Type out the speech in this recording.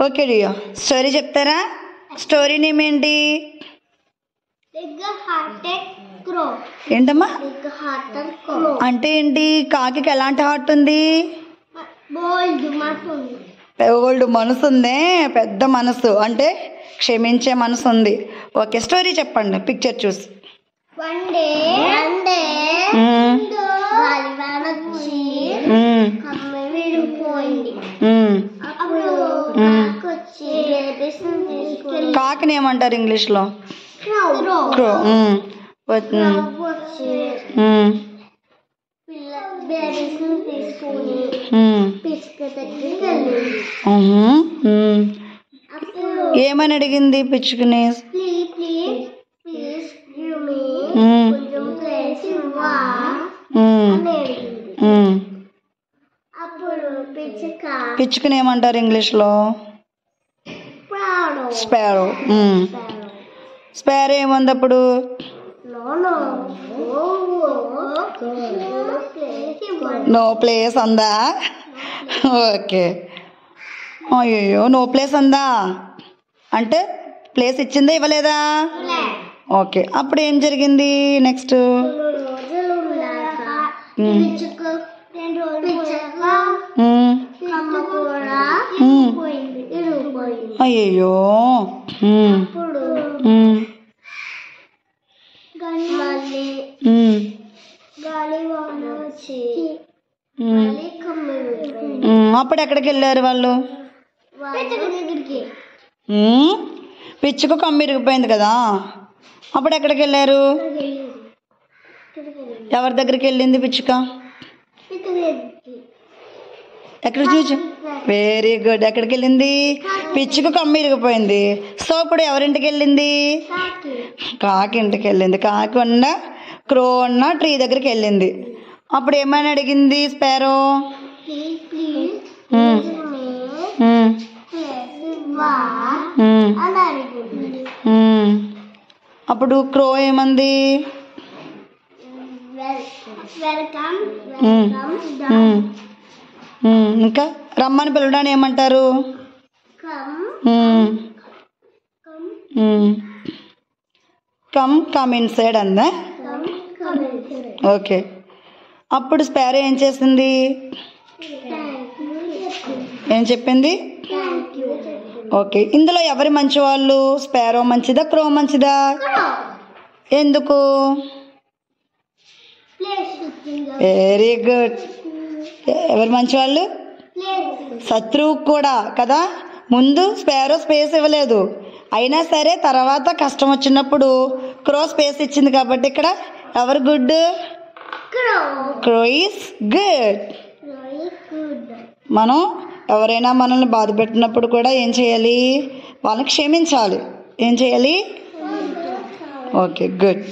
Okay డియో, story చెప్తారా? Story name ఏంటి? ఏంటమ్మా అంటే ఏంటి? కాకి ఎలాంటి హార్ట్ ఉంది? ఓల్డ్ మనసు ఉందే, పెద్ద మనసు అంటే క్షమించే మనసు ఉంది. ఓకే, స్టోరీ చెప్పండి పిక్చర్ చూసి. కాకిని ఏమంటారు ఇంగ్లీష్లో? క్రో. ఏమని అడిగింది పిచ్చుకుని? పిచ్చుకుని ఏమంటారు ఇంగ్లీష్లో? స్పారో. స్పారో ఏముంది అప్పుడు? నో ప్లేస్ అందా? ఓకే. అయ్యో, నో ప్లేస్ అందా అంటే ప్లేస్ ఇచ్చిందా ఇవ్వలేదా? ఓకే, అప్పుడు ఏం జరిగింది నెక్స్ట్? అయ్యో, అప్పుడు ఎక్కడికి వెళ్ళారు వాళ్ళు? పిచ్చుకు కమ్మి ఇరిగిపోయింది కదా, అప్పుడు ఎక్కడికి వెళ్ళారు? ఎవరి దగ్గరికి వెళ్ళింది పిచ్చుక? ఎక్కడ చూచు? Very good. ఎక్కడికి వెళ్ళింది? పిచ్చుకు కమ్మి ఇరిగిపోయింది. సో ఇప్పుడు ఎవరింటికి వెళ్ళింది? కాకి ఇంటికి వెళ్ళింది. కాకి ఉన్న క్రో ఉన్న ట్రీ దగ్గరికి వెళ్ళింది. అప్పుడు ఏమైనా అడిగింది స్పారో? అప్పుడు క్రో ఏమంది? ఇంకా రమ్మని పిలవడాన్ని ఏమంటారు? కమ్ ఇన్సైడ్ అందా? ఓకే, అప్పుడు స్పారో ఏం చేసింది? ఏం చెప్పింది? ఓకే, ఇందులో ఎవరి మంచి వాళ్ళు? స్పారో మంచిదా క్రో మంచిదా? ఎందుకు? Very good. ఎవరు మంచి వాళ్ళు? శత్రువు కూడా కదా. ముందు స్పారో స్పేస్ ఇవ్వలేదు, అయినా సరే తర్వాత కష్టం వచ్చినప్పుడు క్రో స్పేస్ ఇచ్చింది కాబట్టి ఇక్కడ ఎవరు గుడ్? Crow is good. మనం ఎవరైనా మనల్ని బాధ పెట్టినప్పుడు కూడా ఏం చేయాలి? వాళ్ళని క్షమించాలి. ఏం చేయాలి? Okay, good.